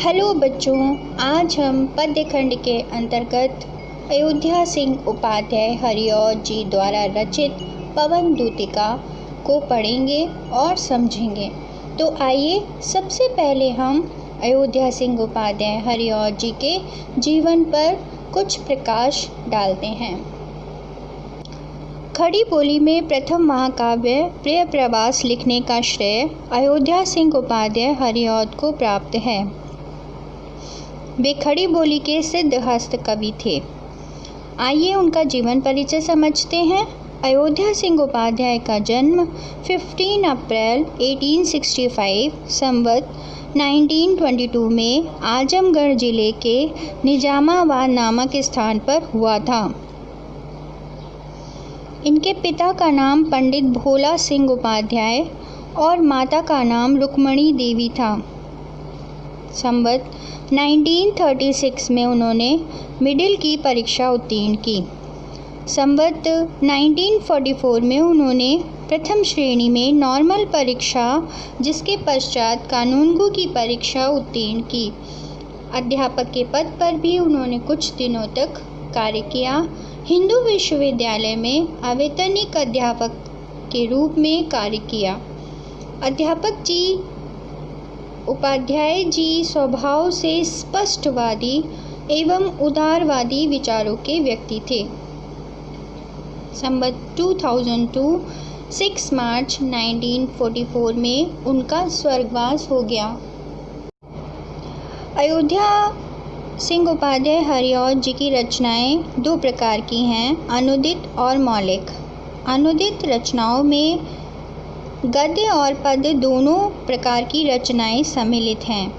Hello बच्चों, आज हम पद्य खंड के अंतर्गत अयोध्या सिंह उपाध्याय हरिऔध जी द्वारा रचित पवन दूतिका को पढ़ेंगे और समझेंगे। तो आइए सबसे पहले हम अयोध्या सिंह उपाध्याय हरिऔध जी के जीवन पर कुछ प्रकाश डालते हैं। खड़ी बोली में प्रथम महाकाव्य प्रियप्रवास लिखने का श्रेय अयोध्या सिंह उपाध्याय हरिऔध को प्राप्त है। वे खड़ी बोली के सिद्ध हस्त कवि थे। आइए उनका जीवन परिचय समझते हैं। अयोध्या सिंह उपाध्याय का जन्म 15 अप्रैल 1865 संवत 1922 में आजमगढ़ जिले के निजामाबाद नामक स्थान पर हुआ था। इनके पिता का नाम पंडित भोला सिंह उपाध्याय और माता का नाम रुक्मणी देवी था। संवत 1936 में उन्होंने मिडिल की परीक्षा उत्तीर्ण की। संवत 1944 में उन्होंने प्रथम श्रेणी में नॉर्मल परीक्षा, जिसके पश्चात कानूनगो की परीक्षा उत्तीर्ण की। अध्यापक के पद पर भी उन्होंने कुछ दिनों तक कार्य किया। हिंदू विश्वविद्यालय में अवैतनिक अध्यापक के रूप में कार्य किया। अध्यापक जी उपाध्याय जी स्वभाव से स्पष्टवादी एवं उदारवादी विचारों के व्यक्ति थे। संवत 2002 6 मार्च 1944 में उनका स्वर्गवास हो गया। अयोध्या सिंह उपाध्याय हरिऔध जी की रचनाएं दो प्रकार की हैं, अनुदित और मौलिक। अनुदित रचनाओं में गद्य और पद्य दोनों प्रकार की रचनाएं सम्मिलित हैं।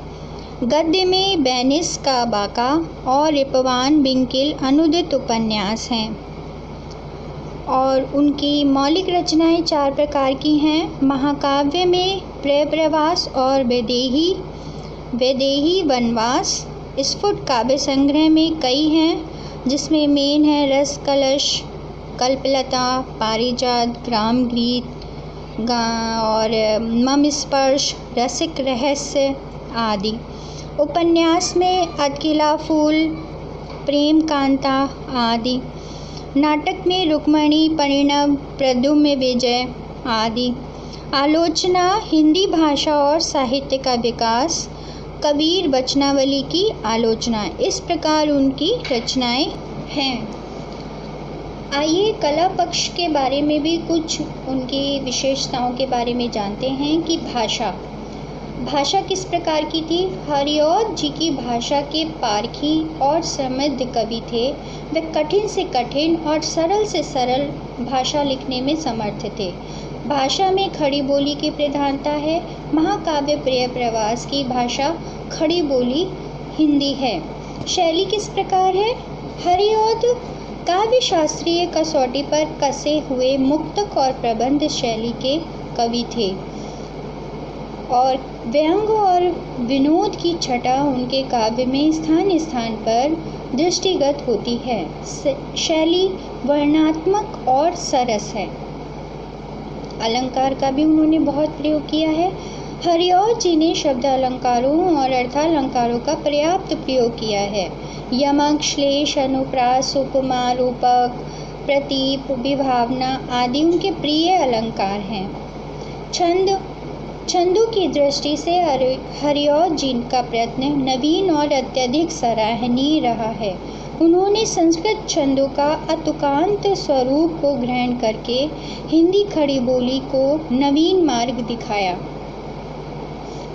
गद्य में बेनिस का बाका और रिपवान बिंकिल अनुदित उपन्यास हैं और उनकी मौलिक रचनाएं चार प्रकार की हैं। महाकाव्य में प्रियप्रवास और वैदेही वनवास। स्फुट काव्य संग्रह में कई हैं, जिसमें मेन है रस कलश, कल्पलता, पारिजात, ग्राम गीत और मम स्पर्श, रसिक रहस्य आदि। उपन्यास में अतकिला फूल, प्रेम कांता आदि। नाटक में रुक्मणी, परिणव, प्रद्युम्न विजय आदि। आलोचना हिंदी भाषा और साहित्य का विकास, कबीर वचनावली की आलोचना। इस प्रकार उनकी रचनाएं हैं। आइए कला पक्ष के बारे में भी कुछ उनकी विशेषताओं के बारे में जानते हैं कि भाषा किस प्रकार की थी। हरिऔध जी की भाषा के पारखी और समृद्ध कवि थे। वे कठिन से कठिन और सरल से सरल भाषा लिखने में समर्थ थे। भाषा में खड़ी बोली की प्रधानता है। महाकाव्य प्रियप्रवास की भाषा खड़ी बोली हिंदी है। शैली किस प्रकार है। हरिऔध काव्य शास्त्रीय कसौटी पर कसे हुए मुक्तक और प्रबंध शैली के कवि थे और व्यंग और विनोद की छटा उनके काव्य में स्थान स्थान पर दृष्टिगत होती है। शैली वर्णनात्मक और सरस है। अलंकार का भी उन्होंने बहुत प्रयोग किया है। हरिऔध जी ने शब्द अलंकारों और अर्थालंकारों का पर्याप्त प्रयोग किया है। यमक, श्लेष, अनुप्रास, उपमा, रूपक, प्रतीप, विभावना आदि उनके प्रिय अलंकार हैं। छंदों की दृष्टि से हरिऔध जी का प्रयत्न नवीन और अत्यधिक सराहनीय रहा है। उन्होंने संस्कृत छंदों का अतुकांत स्वरूप को ग्रहण करके हिंदी खड़ी बोली को नवीन मार्ग दिखाया।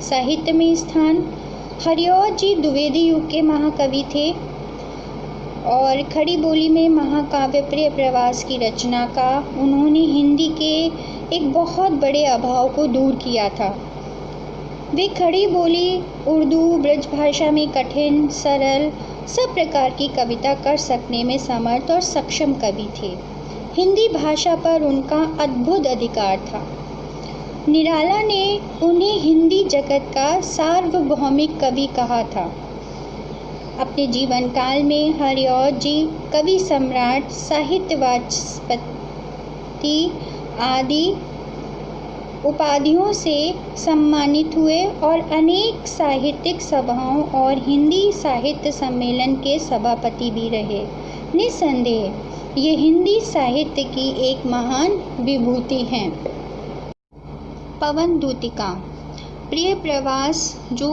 साहित्य में स्थान। हरिऔध जी द्विवेदी युग के महाकवि थे और खड़ी बोली में महाकाव्य प्रियप्रवास की रचना का उन्होंने हिंदी के एक बहुत बड़े अभाव को दूर किया था। वे खड़ी बोली, उर्दू, ब्रज भाषा में कठिन, सरल, सब प्रकार की कविता कर सकने में समर्थ और सक्षम कवि थे। हिंदी भाषा पर उनका अद्भुत अधिकार था। निराला ने उन्हें हिंदी जगत का सार्वभौमिक कवि कहा था। अपने जीवन काल में हरिऔध जी कवि सम्राट, साहित्य वाचस्पति आदि उपाधियों से सम्मानित हुए और अनेक साहित्यिक सभाओं और हिंदी साहित्य सम्मेलन के सभापति भी रहे। निस्संदेह ये हिंदी साहित्य की एक महान विभूति हैं। पवन दूतिका प्रिय प्रवास जो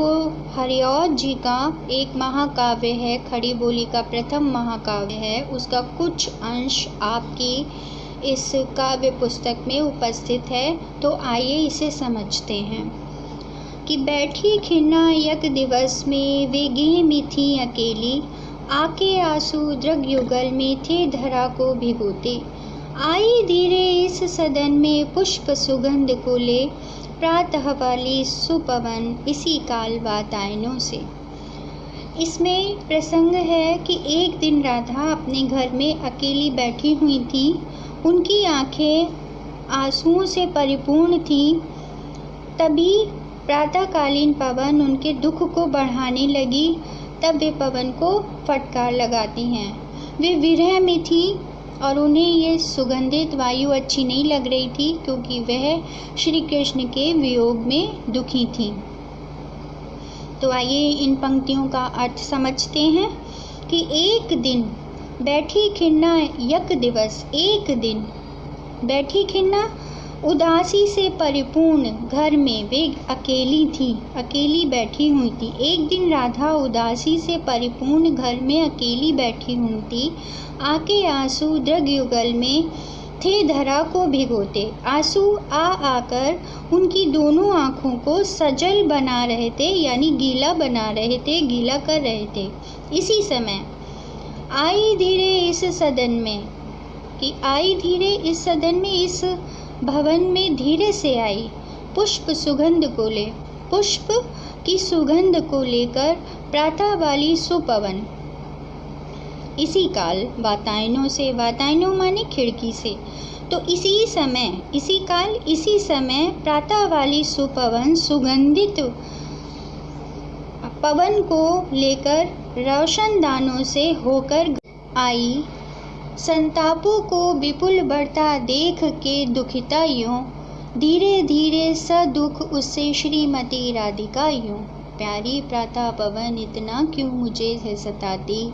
हरिऔध जी का एक महाकाव्य है, खड़ी बोली का प्रथम महाकाव्य है, उसका कुछ अंश आपकी इस काव्य पुस्तक में उपस्थित है। तो आइए इसे समझते हैं कि बैठी खिन्ना यक दिवस में वे गेह में थी अकेली, आके आंसू दृग युगल में थे धरा को भिगोते। आई धीरे इस सदन में पुष्प सुगंध को ले, प्रातः वाली सुपवन इसी काल वातायनों से। इसमें प्रसंग है कि एक दिन राधा अपने घर में अकेली बैठी हुई थी। उनकी आंखें आंसुओं से परिपूर्ण थीं। तभी प्रातःकालीन पवन उनके दुख को बढ़ाने लगी। तब वे पवन को फटकार लगाती हैं। वे विरह में थी और उन्हें ये सुगंधित वायु अच्छी नहीं लग रही थी, क्योंकि वह श्री कृष्ण के वियोग में दुखी थी। तो आइए इन पंक्तियों का अर्थ समझते हैं कि एक दिन बैठी खिन्ना यक दिवस, एक दिन बैठी खिन्ना उदासी से परिपूर्ण घर में वे अकेली थी, अकेली बैठी हुई थी। एक दिन राधा उदासी से परिपूर्ण घर में अकेली बैठी हुई थी। आके आंसू दृग युगल में थे धरा को भिगोते। आंसू आ आकर उनकी दोनों आँखों को सजल बना रहे थे, यानी गीला बना रहे थे, गीला कर रहे थे। इसी समय आई धीरे इस सदन में, कि आई धीरे इस सदन में, इस भवन में धीरे से आई, पुष्प सुगंध को ले, पुष्प की सुगंध को लेकर प्रातः वाली सुपवन इसी काल वातायनों से, वातायनों माने खिड़की से। तो इसी समय, इसी काल, इसी समय प्रातः वाली सुपवन सुगंधित पवन को लेकर रोशनदानों से होकर आई। संतापों को विपुल बढ़ता देख के दुखिता यूं, धीरे धीरे सदुख उससे श्रीमती राधिका यूं। प्यारी प्रातः पवन इतना क्यों मुझे है सताती,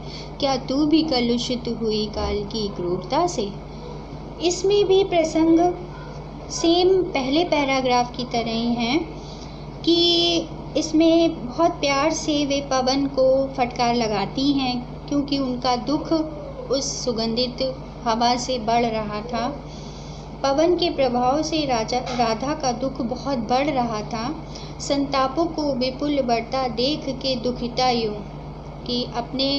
क्या तू भी कलुषित हुई काल की क्रूरता से। इसमें भी प्रसंग सेम पहले पैराग्राफ की तरह ही हैं कि इसमें बहुत प्यार से वे पवन को फटकार लगाती हैं, क्योंकि उनका दुख उस सुगंधित हवा से बढ़ रहा था। पवन के प्रभाव से राधा का दुख बहुत बढ़ रहा था। संतापों को विपुल बढ़ता देख के दुखिता यूं, कि अपने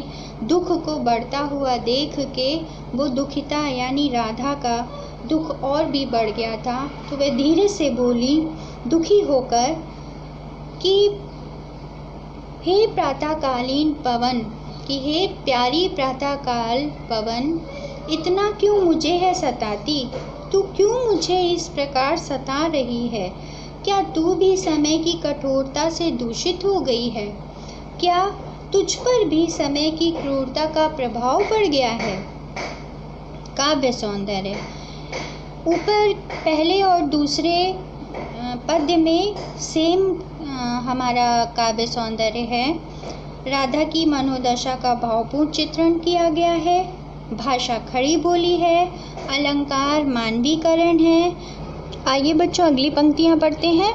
दुख को बढ़ता हुआ देख के वो दुखिता यानी राधा का दुख और भी बढ़ गया था। तो वह धीरे से बोली दुखी होकर कि हे प्रातःकालीन पवन, कि हे प्यारी प्रातःकाल पवन, इतना क्यों मुझे है सताती, तू क्यों मुझे इस प्रकार सता रही है। क्या तू भी समय की कठोरता से दूषित हो गई है। क्या तुझ पर भी समय की क्रूरता का प्रभाव पड़ गया है। काव्य सौंदर्य, ऊपर पहले और दूसरे पद्य में सेम हमारा काव्य सौंदर्य है। राधा की मनोदशा का भावपूर्ण चित्रण किया गया है। भाषा खड़ी बोली है, अलंकार मानवीकरण है। आइए बच्चों अगली पंक्तियाँ पढ़ते हैं।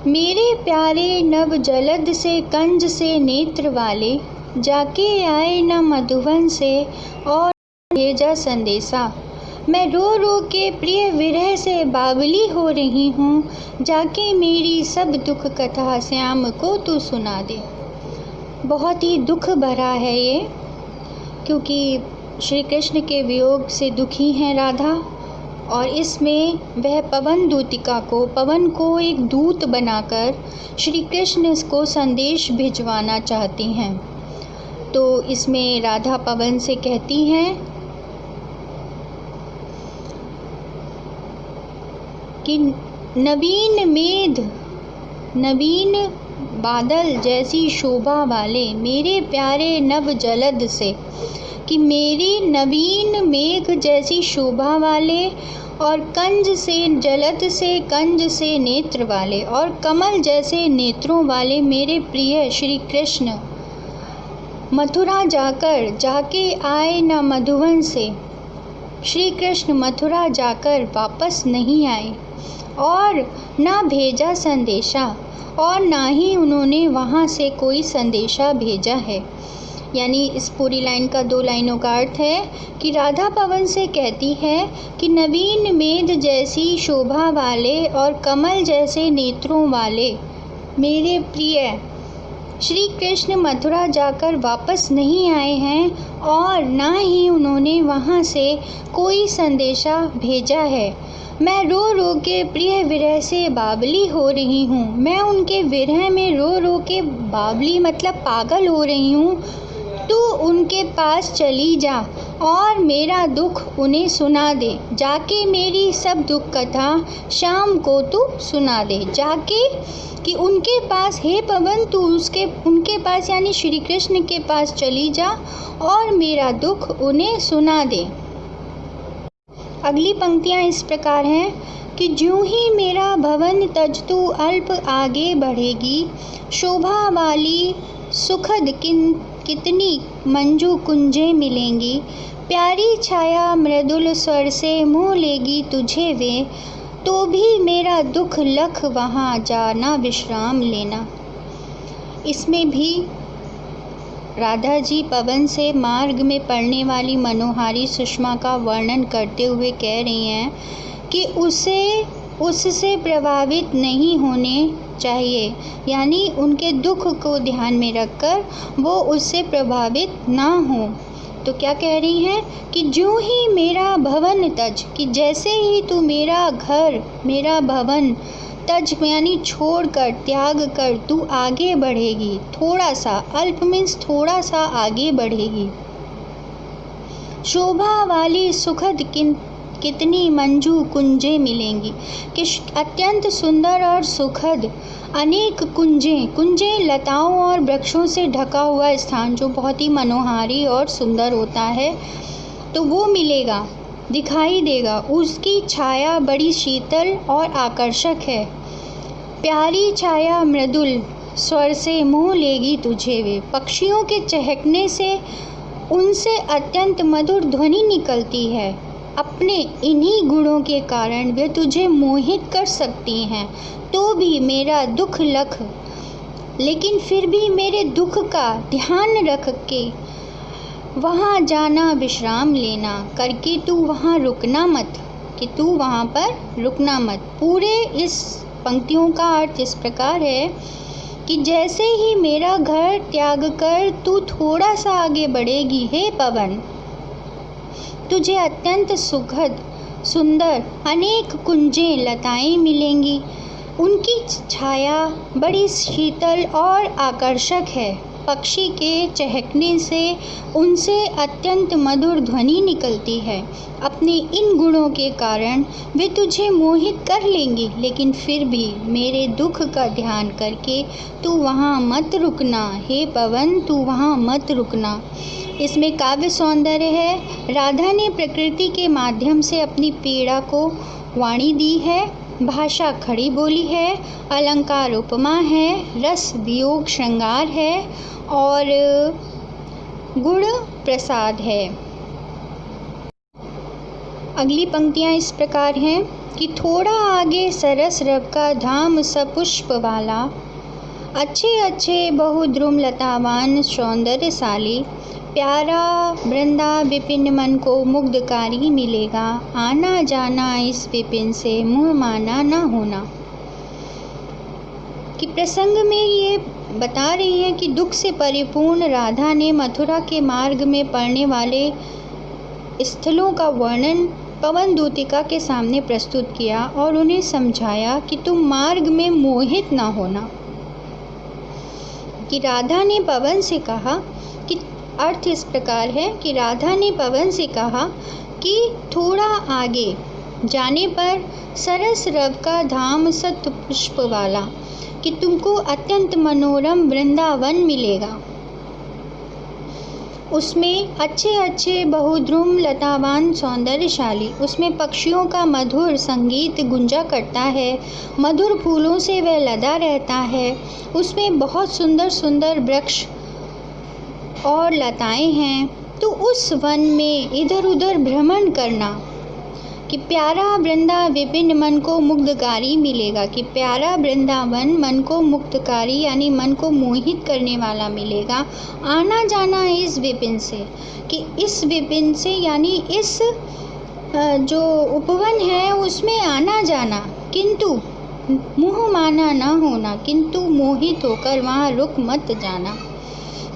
मेरे प्यारे नव जलद से कंज से नेत्र वाले, जाके आए न मधुवन से और भेजा संदेशा। मैं रो रो के प्रिय विरह से बावली हो रही हूँ, जाके मेरी सब दुख कथा श्याम को तू सुना दे। बहुत ही दुख भरा है ये, क्योंकि श्री कृष्ण के वियोग से दुखी हैं राधा, और इसमें वह पवन दूतिका को, पवन को एक दूत बनाकर श्री कृष्ण को संदेश भिजवाना चाहती हैं। तो इसमें राधा पवन से कहती हैं कि नवीन मेघ, नवीन बादल जैसी शोभा वाले मेरे प्यारे नव जलद से, कि मेरी नवीन मेघ जैसी शोभा वाले और कंज से जलत से कंज से नेत्र वाले और कमल जैसे नेत्रों वाले मेरे प्रिय श्री कृष्ण मथुरा जाके आए न मधुवन से। श्री कृष्ण मथुरा जाकर वापस नहीं आए और ना भेजा संदेशा, और ना ही उन्होंने वहाँ से कोई संदेशा भेजा है। यानी इस पूरी लाइन का 2 लाइनों का अर्थ है कि राधा पवन से कहती है कि नवीन मेघ जैसी शोभा वाले और कमल जैसे नेत्रों वाले मेरे प्रिय श्री कृष्ण मथुरा जाकर वापस नहीं आए हैं और ना ही उन्होंने वहाँ से कोई संदेशा भेजा है। मैं रो रो के प्रिय विरह से बावली हो रही हूँ। मैं उनके विरह में रो रो के बावली मतलब पागल हो रही हूँ। तू उनके पास चली जा और मेरा दुख उन्हें सुना दे। जाके मेरी सब दुख कथा शाम को तू सुना दे। जाके कि उनके पास, हे पवन तू उनके पास यानी श्री कृष्ण के पास चली जा और मेरा दुख उन्हें सुना दे। अगली पंक्तियाँ इस प्रकार हैं कि ज्यों ही मेरा भवन तज तू अल्प आगे बढ़ेगी, शोभा वाली सुखद कितनी मंजू कुंजें मिलेंगी, प्यारी छाया मृदुल स्वर से मोह लेगी तुझे वे, तो भी मेरा दुख लख वहाँ जाना विश्राम लेना। इसमें भी राधा जी पवन से मार्ग में पड़ने वाली मनोहारी सुषमा का वर्णन करते हुए कह रही हैं कि उससे प्रभावित नहीं होने चाहिए, यानी उनके दुख को ध्यान में रखकर वो उससे प्रभावित ना हो। तो क्या कह रही हैं कि जो ही मेरा भवन तज, कि जैसे ही तू मेरा घर मेरा भवन तज यानी छोड़ कर त्याग कर तू आगे बढ़ेगी, थोड़ा सा, अल्प मीन्स थोड़ा सा आगे बढ़ेगी, शोभा वाली सुखद कितनी मंजू कुंजें मिलेंगी, कि अत्यंत सुंदर और सुखद अनेक कुंजें लताओं और वृक्षों से ढका हुआ स्थान जो बहुत ही मनोहारी और सुंदर होता है, तो वो मिलेगा, दिखाई देगा। उसकी छाया बड़ी शीतल और आकर्षक है, प्यारी छाया मृदुल स्वर से मोह लेगी तुझे वे। पक्षियों के चहकने से उनसे अत्यंत मधुर ध्वनि निकलती है। अपने इन्हीं गुणों के कारण वे तुझे मोहित कर सकती हैं। तो भी मेरा दुख लख, लेकिन फिर भी मेरे दुख का ध्यान रख के वहाँ जाना विश्राम लेना, करके तू वहाँ रुकना मत, कि तू वहाँ पर रुकना मत। पूरे इस पंक्तियों का अर्थ इस प्रकार है कि जैसे ही मेरा घर त्याग कर तू थोड़ा सा आगे बढ़ेगी, हे पवन, तुझे अत्यंत सुखद सुंदर अनेक कुंजें लताएं मिलेंगी। उनकी छाया बड़ी शीतल और आकर्षक है। पक्षी के चहकने से उनसे अत्यंत मधुर ध्वनि निकलती है। अपने इन गुणों के कारण वे तुझे मोहित कर लेंगी, लेकिन फिर भी मेरे दुख का ध्यान करके तू वहाँ मत रुकना, हे पवन, तू वहाँ मत रुकना। इसमें काव्य सौंदर्य है। राधा ने प्रकृति के माध्यम से अपनी पीड़ा को वाणी दी है, भाषा खड़ी बोली है, अलंकार उपमा है, रस वियोग श्रृंगार है और गुण प्रसाद है। अगली पंक्तियाँ इस प्रकार हैं कि थोड़ा आगे सरस रव का धाम सपुष्प वाला, अच्छे अच्छे बहुद्रुम लतावान सौंदर्यशाली, प्यारा वृंदा विपिन मन को मुग्धकारी मिलेगा, आना जाना इस विपिन से मुँह माना ना होना। कि प्रसंग में ये बता रही हैं कि दुख से परिपूर्ण राधा ने मथुरा के मार्ग में पड़ने वाले स्थलों का वर्णन पवन दूतिका के सामने प्रस्तुत किया और उन्हें समझाया कि तुम मार्ग में मोहित ना होना। कि राधा ने पवन से कहा कि अर्थ इस प्रकार है कि राधा ने पवन से कहा कि थोड़ा आगे जाने पर सरस रव का धाम सतपुष्प वाला, कि तुमको अत्यंत मनोरम वृंदावन मिलेगा। उसमें अच्छे अच्छे बहुद्रुम लतावान सौंदर्यशाली, उसमें पक्षियों का मधुर संगीत गुंजा करता है, मधुर फूलों से वह लदा रहता है। उसमें बहुत सुंदर सुंदर वृक्ष और लताएं हैं। तो उस वन में इधर उधर भ्रमण करना कि प्यारा वृंदा विपिन मन को मुग्धकारी मिलेगा, कि प्यारा वृंदावन मन को मुग्धकारी यानी मन को मोहित करने वाला मिलेगा। आना जाना इस विपिन से, कि इस विपिन से यानी इस जो उपवन है उसमें आना जाना, किंतु मुँह माना ना होना, किंतु मोहित होकर वहाँ रुक मत जाना।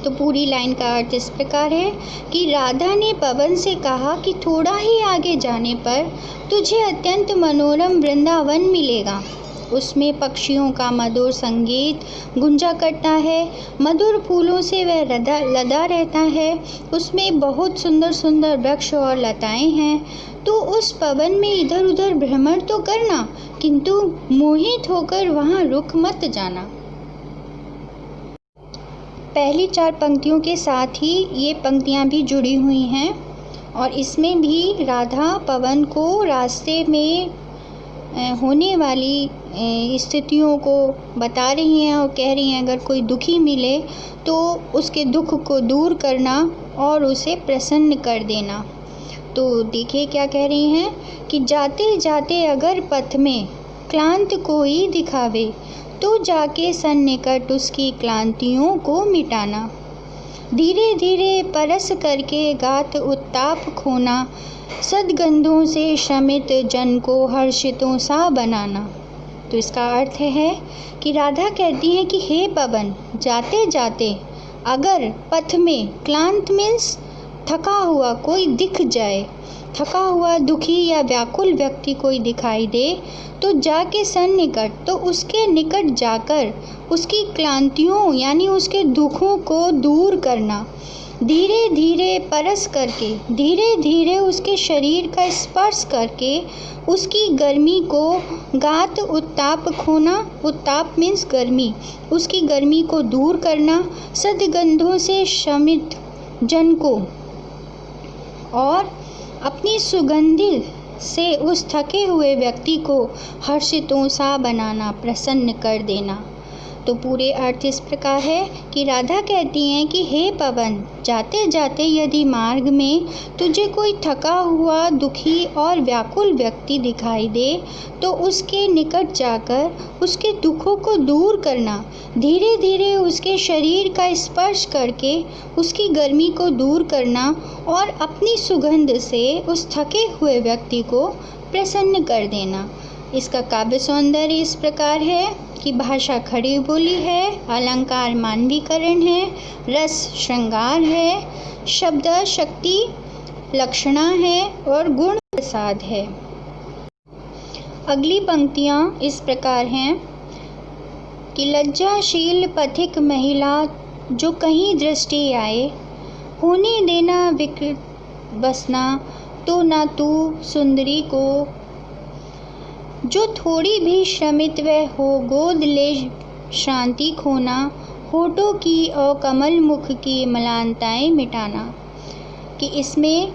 तो पूरी लाइन का अर्थ इस प्रकार है कि राधा ने पवन से कहा कि थोड़ा ही आगे जाने पर तुझे अत्यंत मनोरम वृंदावन मिलेगा। उसमें पक्षियों का मधुर संगीत गुंजा करता है, मधुर फूलों से वह लदा रहता है। उसमें बहुत सुंदर सुंदर वृक्ष और लताएं हैं। तो उस पवन में इधर उधर भ्रमण तो करना, किंतु मोहित होकर वहाँ रुक मत जाना। पहली 4 पंक्तियों के साथ ही ये पंक्तियाँ भी जुड़ी हुई हैं और इसमें भी राधा पवन को रास्ते में होने वाली स्थितियों को बता रही हैं और कह रही हैं अगर कोई दुखी मिले तो उसके दुख को दूर करना और उसे प्रसन्न कर देना। तो देखिए क्या कह रही हैं कि जाते जाते अगर पथ में क्लांत कोई दिखावे तो जाके सन्निकट उसकी क्लांतियों को मिटाना। धीरे धीरे परस करके गात उत्ताप खोना, सद्गंधों से शमित जन को हर्षितों सा बनाना। तो इसका अर्थ है कि राधा कहती हैं कि हे पवन, जाते जाते अगर पथ में क्लांत मीन्स थका हुआ कोई दिख जाए, थका हुआ दुखी या व्याकुल व्यक्ति कोई दिखाई दे तो जाके सन्निकट, तो उसके निकट जाकर उसकी क्लांतियों यानी उसके दुखों को दूर करना। धीरे धीरे परस करके, धीरे धीरे उसके शरीर का स्पर्श करके उसकी गर्मी को गात उत्ताप खोना, उत्ताप मीन्स गर्मी, उसकी गर्मी को दूर करना, सद्गंधों से शमित जन को और अपनी सुगंधि से उस थके हुए व्यक्ति को हर्षितों सा बनाना, प्रसन्न कर देना। तो पूरे अर्थ इस प्रकार है कि राधा कहती हैं कि हे पवन, जाते जाते यदि मार्ग में तुझे कोई थका हुआ दुखी और व्याकुल व्यक्ति दिखाई दे तो उसके निकट जाकर उसके दुखों को दूर करना, धीरे धीरे उसके शरीर का स्पर्श करके उसकी गर्मी को दूर करना और अपनी सुगंध से उस थके हुए व्यक्ति को प्रसन्न कर देना। इसका काव्य सौंदर्य इस प्रकार है कि भाषा खड़ी बोली है, अलंकार मानवीकरण है, रस श्रृंगार है, शब्द शक्ति लक्षणा है और गुण प्रसाद है। अगली पंक्तियाँ इस प्रकार हैं कि लज्जाशील पथिक महिला जो कहीं दृष्टि आए, होने देना विकृत बसना तो ना तू सुंदरी को, जो थोड़ी भी श्रमित वह हो गोद ले शांति खोना, होठों की और कमल मुख की मलानताएं मिटाना। कि इसमें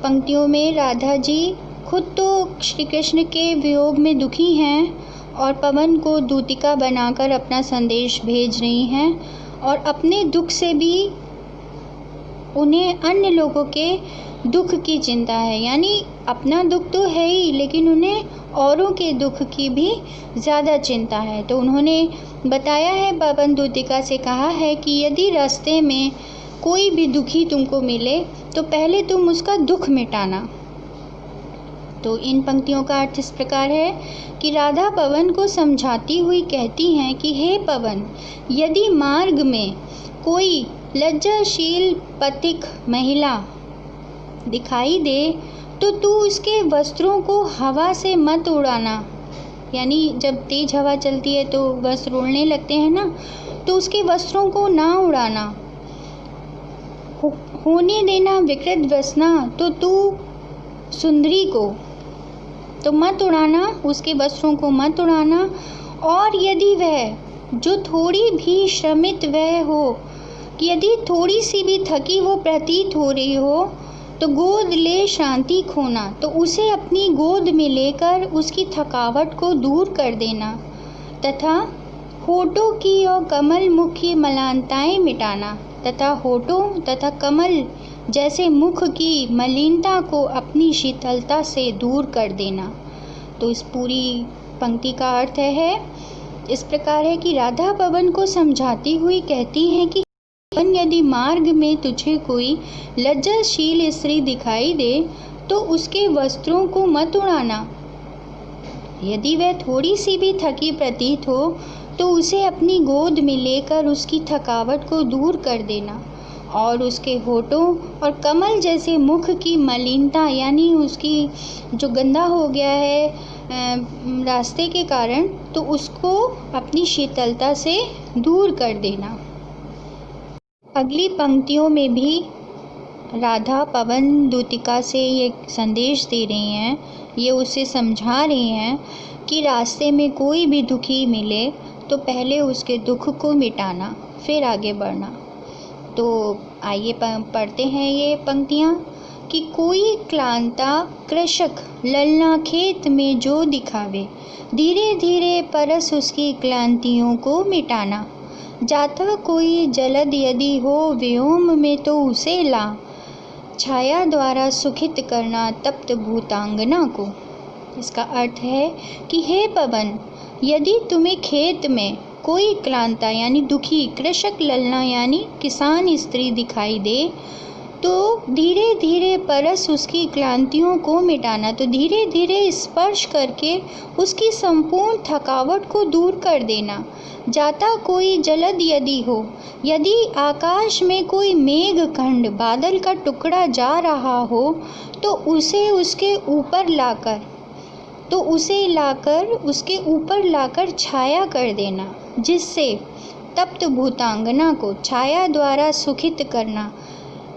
पंक्तियों में राधा जी खुद तो श्री कृष्ण के वियोग में दुखी हैं और पवन को दूतिका बनाकर अपना संदेश भेज रही हैं और अपने दुख से भी उन्हें अन्य लोगों के दुख की चिंता है, यानी अपना दुख तो है ही लेकिन उन्हें औरों के दुख की भी ज़्यादा चिंता है। तो उन्होंने बताया है, पवन दूतिका से कहा है कि यदि रास्ते में कोई भी दुखी तुमको मिले तो पहले तुम उसका दुख मिटाना। तो इन पंक्तियों का अर्थ इस प्रकार है कि राधा पवन को समझाती हुई कहती हैं कि हे पवन, यदि मार्ग में कोई लज्जाशील पथिक महिला दिखाई दे तो तू उसके वस्त्रों को हवा से मत उड़ाना, यानी जब तेज हवा चलती है तो वस्त्र उड़ने लगते हैं ना, तो उसके वस्त्रों को ना उड़ाना। होने देना विकृत व्यसना, तो तू सुंदरी को तो मत उड़ाना, उसके वस्त्रों को मत उड़ाना। और यदि वह जो थोड़ी भी श्रमित वह हो कि यदि थोड़ी सी भी थकी वो प्रतीत हो रही हो तो गोद ले शांति खोना, तो उसे अपनी गोद में लेकर उसकी थकावट को दूर कर देना तथा होठों की और कमल मुख की मलानताएं मिटाना तथा होठों तथा कमल जैसे मुख की मलिनता को अपनी शीतलता से दूर कर देना। तो इस पूरी पंक्ति का अर्थ है इस प्रकार है कि राधा पवन को समझाती हुई कहती हैं कि यदि मार्ग में तुझे कोई लज्जाशील स्त्री दिखाई दे तो उसके वस्त्रों को मत उड़ाना। यदि वह थोड़ी सी भी थकी प्रतीत हो तो उसे अपनी गोद में लेकर उसकी थकावट को दूर कर देना और उसके होठों और कमल जैसे मुख की मलिनता यानी उसकी जो गंदा हो गया है रास्ते के कारण, तो उसको अपनी शीतलता से दूर कर देना। अगली पंक्तियों में भी राधा पवन दूतिका से ये संदेश दे रही हैं, ये उसे समझा रही हैं कि रास्ते में कोई भी दुखी मिले तो पहले उसके दुख को मिटाना फिर आगे बढ़ना। तो आइए पढ़ते हैं ये पंक्तियाँ कि कोई क्लांता कृषक ललना खेत में जो दिखावे, धीरे धीरे परस उसकी क्लांतियों को मिटाना। जाता कोई जलद यदि हो व्योम में तो उसे ला, छाया द्वारा सुखित करना तप्त भूतांगना को। इसका अर्थ है कि हे पवन, यदि तुम्हें खेत में कोई क्लांता यानी दुखी कृषक ललना यानी किसान स्त्री दिखाई दे तो धीरे धीरे परस उसकी क्लांतियों को मिटाना, तो धीरे धीरे स्पर्श करके उसकी संपूर्ण थकावट को दूर कर देना। जाता कोई जलद यदि हो, यदि आकाश में कोई मेघ खंड बादल का टुकड़ा जा रहा हो तो उसे उसके ऊपर लाकर छाया कर देना, जिससे तप्त भूतांगना को छाया द्वारा सुखित करना,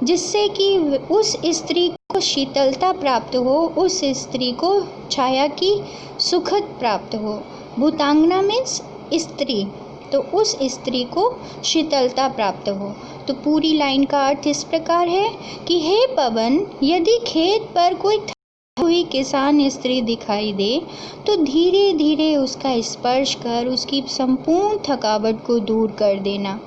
जिससे कि उस स्त्री को शीतलता प्राप्त हो, उस स्त्री को छाया की सुखद प्राप्त हो। भूतांगना मीन्स स्त्री, तो उस स्त्री को शीतलता प्राप्त हो। तो पूरी लाइन का अर्थ इस प्रकार है कि हे पवन, यदि खेत पर कोई हुई किसान स्त्री दिखाई दे तो धीरे धीरे उसका स्पर्श कर उसकी संपूर्ण थकावट को दूर कर देना।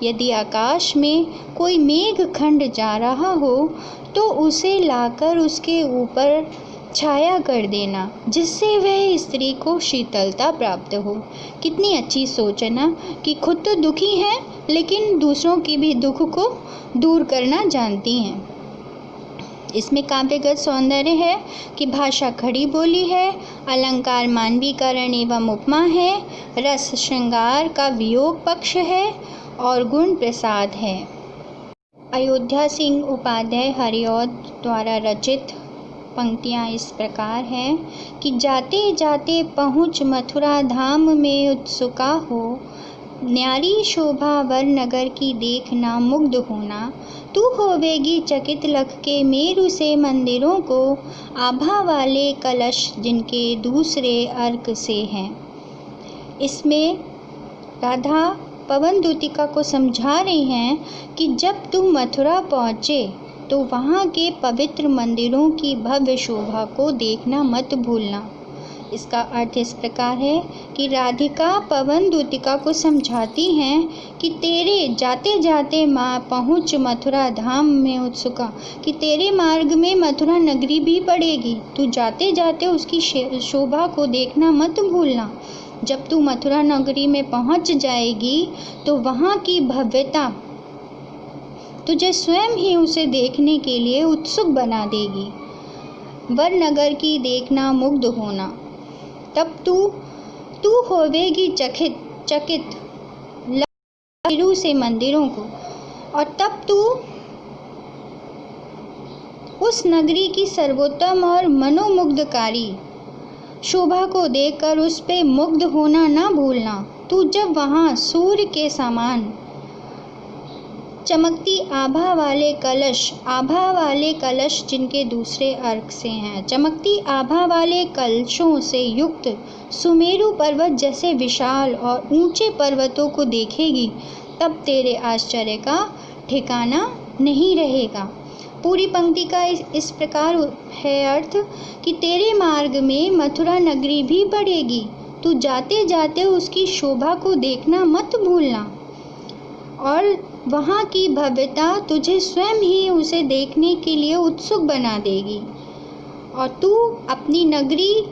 यदि आकाश में कोई मेघ खंड जा रहा हो तो उसे लाकर उसके ऊपर छाया कर देना, जिससे वह स्त्री को शीतलता प्राप्त हो। कितनी अच्छी सोच है ना कि खुद तो दुखी हैं लेकिन दूसरों की भी दुख को दूर करना जानती हैं। इसमें काव्यगत सौंदर्य है कि भाषा खड़ी बोली है, अलंकार मानवीकरण एवं उपमा है, रस श्रृंगार का वियोग पक्ष है और गुण प्रसाद है। अयोध्या सिंह उपाध्याय हरिऔध द्वारा रचित पंक्तियाँ इस प्रकार हैं कि जाते जाते पहुँच मथुरा धाम में उत्सुका हो, न्यारी शोभा वर नगर की देखना मुग्ध होना, तू होवेगी चकित लख के मेरु से मंदिरों को, आभा वाले कलश जिनके दूसरे अर्क से हैं। इसमें राधा पवन दूतिका को समझा रही हैं कि जब तू मथुरा पहुँचे तो वहाँ के पवित्र मंदिरों की भव्य शोभा को देखना मत भूलना। इसका अर्थ इस प्रकार है कि राधिका पवन दूतिका को समझाती हैं कि तेरे जाते जाते माँ पहुँच मथुरा धाम में उत्सुका, कि तेरे मार्ग में मथुरा नगरी भी पड़ेगी, तू जाते जाते उसकी शोभा को देखना मत भूलना। जब तू मथुरा नगरी में पहुँच जाएगी तो वहाँ की भव्यता तुझे स्वयं ही उसे देखने के लिए उत्सुक बना देगी। वर नगर की देखना मुग्ध होना, तब तू होवेगी चकित मेरु से मंदिरों को, और तब तू उस नगरी की सर्वोत्तम और मनोमुग्धकारी शोभा को देखकर उस पे मुग्ध होना ना भूलना। तू जब वहाँ सूर्य के समान चमकती आभा वाले कलश जिनके दूसरे अर्क से हैं, चमकती आभा वाले कलशों से युक्त सुमेरु पर्वत जैसे विशाल और ऊंचे पर्वतों को देखेगी, तब तेरे आश्चर्य का ठिकाना नहीं रहेगा। पूरी पंक्ति का इस प्रकार है अर्थ कि तेरे मार्ग में मथुरा नगरी भी बढ़ेगी, तू जाते जाते उसकी शोभा को देखना मत भूलना, और वहाँ की भव्यता तुझे स्वयं ही उसे देखने के लिए उत्सुक बना देगी। और तू अपनी नगरी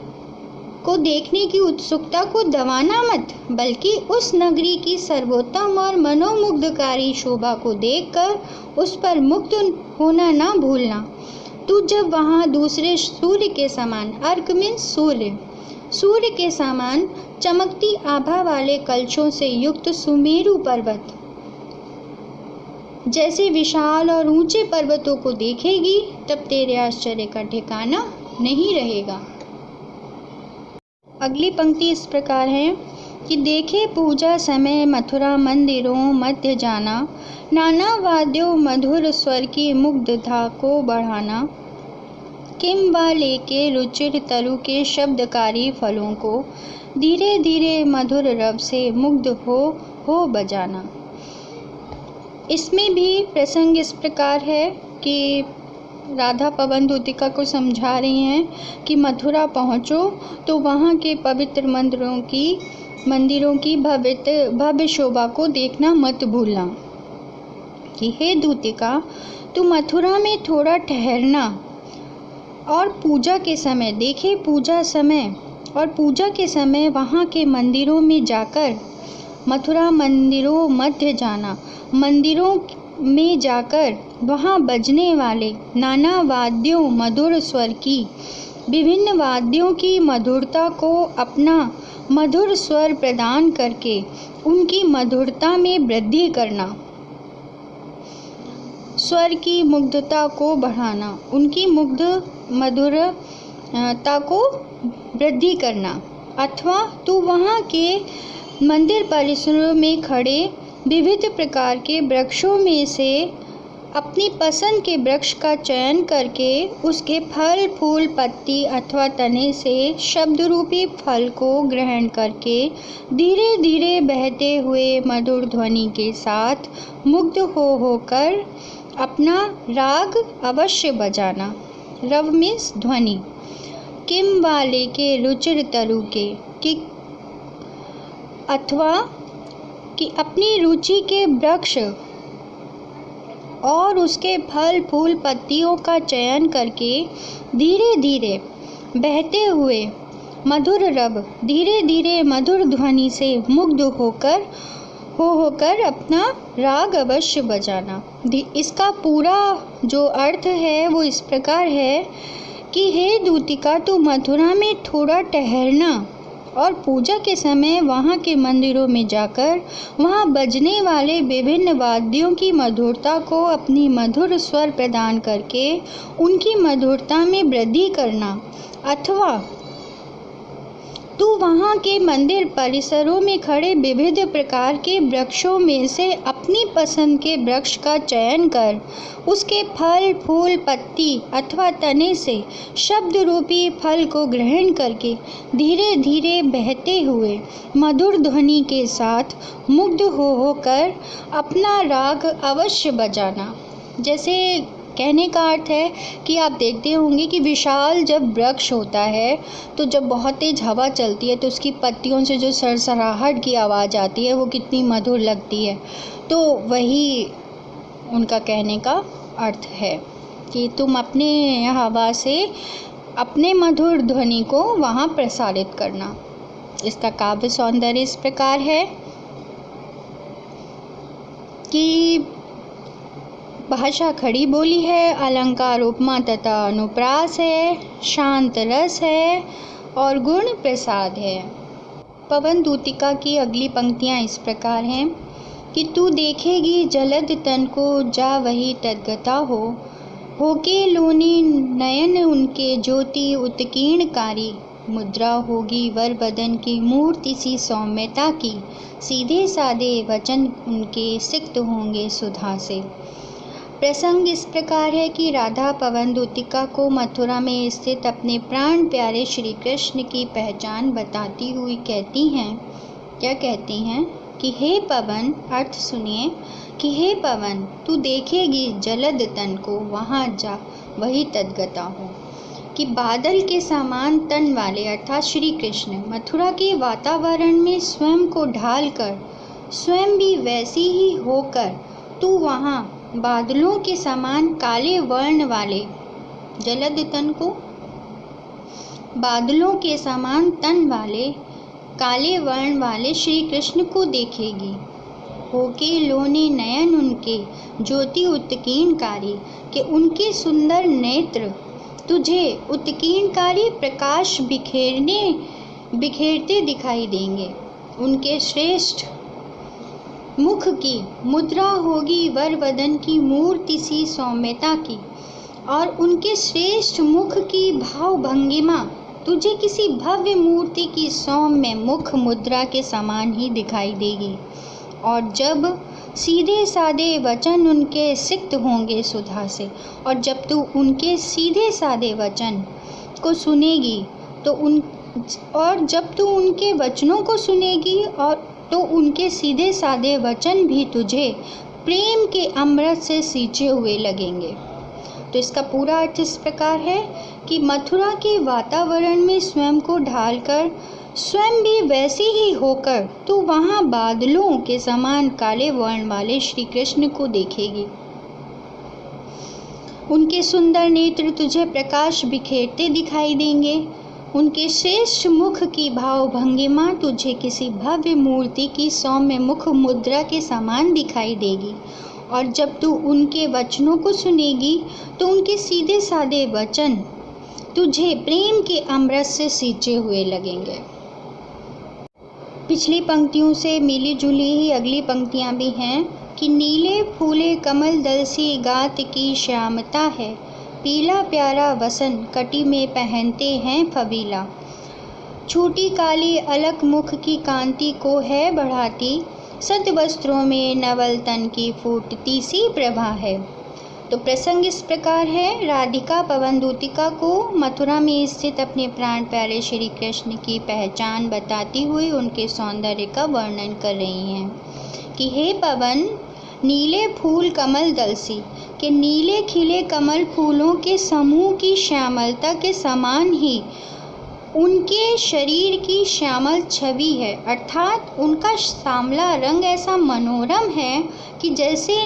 को देखने की उत्सुकता को दबाना मत, बल्कि उस नगरी की सर्वोत्तम और मनोमुग्धकारी शोभा को देखकर उस पर मुग्ध होना ना भूलना। तू जब वहाँ दूसरे सूर्य के समान, अर्क में सूर्य के समान चमकती आभा वाले कलशों से युक्त सुमेरु पर्वत जैसे विशाल और ऊंचे पर्वतों को देखेगी, तब तेरे आश्चर्य का ठिकाना नहीं रहेगा। अगली पंक्ति इस प्रकार है कि देखे पूजा समय मथुरा मंदिरों मध्य जाना, नाना वाद्यों मधुर स्वर की मुग्धता को बढ़ाना, किंबा लेके रुचिर तरु के शब्दकारी फलों को धीरे धीरे मधुर रव से मुग्ध हो बजाना। इसमें भी प्रसंग इस प्रकार है कि राधा पवन दूतिका को समझा रही हैं कि मथुरा पहुँचो तो वहाँ के पवित्र मंदिरों की भव्य शोभा को देखना मत भूलना। कि हे दूतिका, तू मथुरा में थोड़ा ठहरना और पूजा के समय वहाँ के मंदिरों में जाकर, मथुरा मंदिरों मध्य जाना, मंदिरों में जाकर वहाँ बजने वाले नाना वाद्यों मधुर स्वर की, विभिन्न वाद्यों की मधुरता को अपना मधुर स्वर प्रदान करके उनकी मधुरता में वृद्धि करना, स्वर की मुग्धता को बढ़ाना, उनकी मधुरता को वृद्धि करना। अथवा तू वहाँ के मंदिर परिसरों में खड़े विविध प्रकार के वृक्षों में से अपनी पसंद के वृक्ष का चयन करके उसके फल फूल पत्ती अथवा तने से शब्द रूपी फल को ग्रहण करके धीरे धीरे बहते हुए मधुर ध्वनि के साथ मुग्ध होकर अपना राग अवश्य बजाना। रव मीन्स ध्वनि। किम वाले के रुचिर तरु के कि अथवा कि अपनी रुचि के वृक्ष और उसके फल फूल पत्तियों का चयन करके धीरे धीरे बहते हुए मधुर रव, धीरे धीरे मधुर ध्वनि से मुग्ध होकर अपना राग अवश्य बजाना। इसका पूरा जो अर्थ है वो इस प्रकार है कि हे दूतिका, तू मथुरा में थोड़ा ठहरना और पूजा के समय वहाँ के मंदिरों में जाकर वहाँ बजने वाले विभिन्न वाद्यों की मधुरता को अपनी मधुर स्वर प्रदान करके उनकी मधुरता में वृद्धि करना। अथवा तू वहाँ के मंदिर परिसरों में खड़े विविध प्रकार के वृक्षों में से अपनी पसंद के वृक्ष का चयन कर उसके फल फूल पत्ती अथवा तने से शब्द रूपी फल को ग्रहण करके धीरे धीरे बहते हुए मधुर ध्वनि के साथ मुग्ध होकर अपना राग अवश्य बजाना। जैसे कहने का अर्थ है कि आप देखते होंगे कि विशाल जब वृक्ष होता है तो जब बहुत तेज हवा चलती है तो उसकी पत्तियों से जो सरसराहट की आवाज़ आती है वो कितनी मधुर लगती है। तो वही उनका कहने का अर्थ है कि तुम अपने हवा से अपने मधुर ध्वनि को वहाँ प्रसारित करना। इसका काव्य सौंदर्य इस प्रकार है कि भाषा खड़ी बोली है, अलंकार उपमा तथा अनुप्रास है, शांत रस है और गुण प्रसाद है। पवन दूतिका की अगली पंक्तियाँ इस प्रकार हैं कि तू देखेगी जलद तन को जा वही तद्गता होके लोनी नयन उनके ज्योति उत्कीर्णकारी, मुद्रा होगी वर बदन की मूर्ति सी सौम्यता की, सीधे साधे वचन उनके सिक्त होंगे सुधा से। प्रसंग इस प्रकार है कि राधा पवन दूतिका को मथुरा में स्थित अपने प्राण प्यारे श्री कृष्ण की पहचान बताती हुई कहती हैं कि हे पवन, अर्थ सुनिए, कि हे पवन तू देखेगी जलद तन को, वहाँ जा वही तद्गता हो। कि बादल के समान तन वाले अर्थात श्री कृष्ण मथुरा के वातावरण में स्वयं को ढालकर, स्वयं भी वैसी ही होकर तू वहाँ बादलों के समान काले वर्ण वाले जलद तन को, बादलों के समान तन वाले काले वर्ण वाले श्री कृष्ण को देखेगी। होके लोने नयन उनके ज्योति उत्कीर्णकारी, कि उनके सुंदर नेत्र तुझे उत्कीर्णकारी प्रकाश बिखेरते दिखाई देंगे। उनके श्रेष्ठ मुख की मुद्रा होगी वर वदन की मूर्ति सी सौम्यता की, और उनके श्रेष्ठ मुख की भाव भंगिमा तुझे किसी भव्य मूर्ति की सौम्य मुख मुद्रा के समान ही दिखाई देगी। और जब सीधे साधे वचन उनके सिक्त होंगे सुधा से, और जब तू उनके सीधे साधे वचन को सुनेगी और जब तू उनके वचनों को सुनेगी और तो उनके सीधे साधे वचन भी तुझे प्रेम के अमृत से सींचे हुए लगेंगे। तो इसका पूरा अर्थ इस प्रकार है कि मथुरा के वातावरण में स्वयं को ढालकर, स्वयं भी वैसी ही होकर तू वहाँ बादलों के समान काले वर्ण वाले श्री कृष्ण को देखेगी। उनके सुंदर नेत्र तुझे प्रकाश बिखेरते दिखाई देंगे। उनके श्रेष्ठ मुख की भाव भंगिमा तुझे किसी भव्य मूर्ति की सौम्य मुख मुद्रा के समान दिखाई देगी। और जब तू उनके वचनों को सुनेगी तो उनके सीधे साधे वचन तुझे प्रेम के अमृत से सींचे हुए लगेंगे। पिछली पंक्तियों से मिली जुली ही अगली पंक्तियां भी हैं कि नीले फूले कमल दल सी गात की श्यामता है, पीला प्यारा वसन कटी में पहनते हैं फबीला। छोटी काली अलक मुख की कांति को है बढ़ाती, सत वस्त्रों में नवल तन की फूटती सी प्रभा है। तो प्रसंग इस प्रकार है, राधिका पवन दूतिका को मथुरा में स्थित अपने प्राण प्यारे श्री कृष्ण की पहचान बताती हुई उनके सौंदर्य का वर्णन कर रही हैं कि हे पवन, नीले फूल कमल दलसी, के नीले खिले कमल फूलों के समूह की श्यामलता के समान ही उनके शरीर की श्यामल छवि है, अर्थात उनका सांवला रंग ऐसा मनोरम है कि जैसे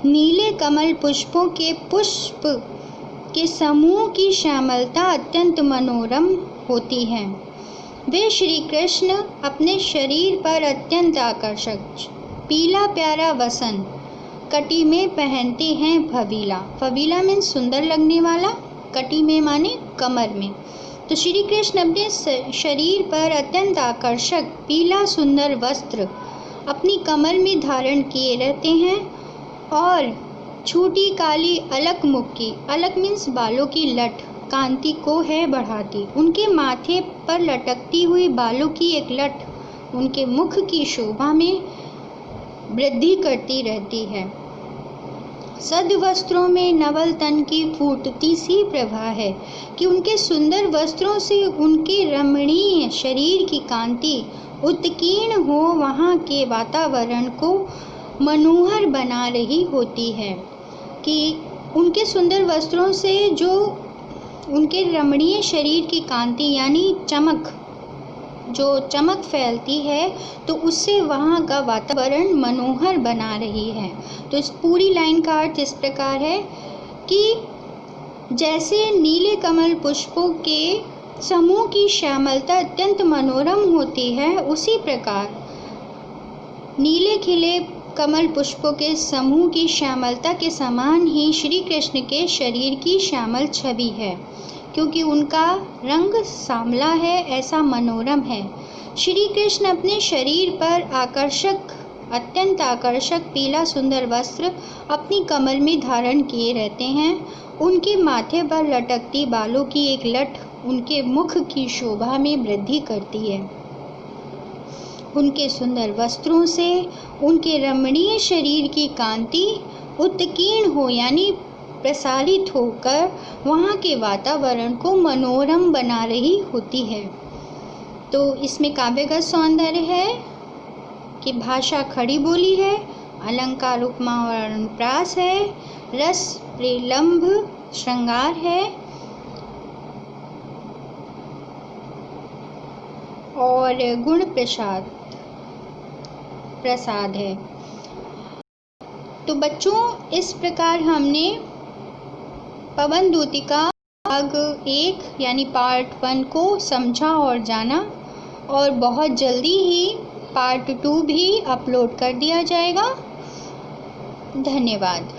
नीले कमल पुष्पों के पुष्प के समूह की श्यामलता अत्यंत मनोरम होती है। वे श्री कृष्ण अपने शरीर पर अत्यंत आकर्षक पीला प्यारा वसन कटी में पहनते हैं फबीला। फबीला में सुंदर लगने वाला, कटी में माने कमर में। तो श्री कृष्ण अपने शरीर पर अत्यंत आकर्षक पीला सुंदर वस्त्र अपनी कमर में धारण किए रहते हैं और छोटी काली अलक मुख की, अलक मीन्स बालों की लट, कांति को है बढ़ाती। उनके माथे पर लटकती हुई बालों की एक लट उनके मुख की शोभा में वृद्धि करती रहती है। सद वस्त्रों में नवल तन की फूटती सी प्रभा है कि उनके सुंदर वस्त्रों से उनके रमणीय शरीर की कांति उत्कीर्ण हो वहाँ के वातावरण को मनोहर बना रही होती है। कि उनके सुंदर वस्त्रों से जो उनके रमणीय शरीर की कांति यानी चमक, जो चमक फैलती है तो उससे वहाँ का वातावरण मनोहर बना रही है। तो इस पूरी लाइन का अर्थ इस प्रकार है कि जैसे नीले कमल पुष्पों के समूह की श्यामलता अत्यंत मनोरम होती है, उसी प्रकार नीले खिले कमल पुष्पों के समूह की श्यामलता के समान ही श्री कृष्ण के शरीर की श्यामल छवि है, क्योंकि उनका रंग सांवला है, ऐसा मनोरम है। श्री कृष्ण अपने शरीर पर अत्यंत आकर्षक पीला सुंदर वस्त्र अपनी कमर में धारण किए रहते हैं। उनके माथे पर लटकती बालों की एक लट उनके मुख की शोभा में वृद्धि करती है। उनके सुंदर वस्त्रों से उनके रमणीय शरीर की कांति उत्कीर्ण हो यानी प्रसारित होकर वहाँ के वातावरण को मनोरम बना रही होती है। तो इसमें काव्यगत सौंदर्य है कि भाषा खड़ी बोली है, अलंकार उपमा और अनुप्रास है, रस प्रलंब श्रृंगार है और गुण प्रसाद है। तो बच्चों, इस प्रकार हमने पवनदूतिका भाग 1 यानी पार्ट 1 को समझा और जाना, और बहुत जल्दी ही पार्ट 2 भी अपलोड कर दिया जाएगा। धन्यवाद।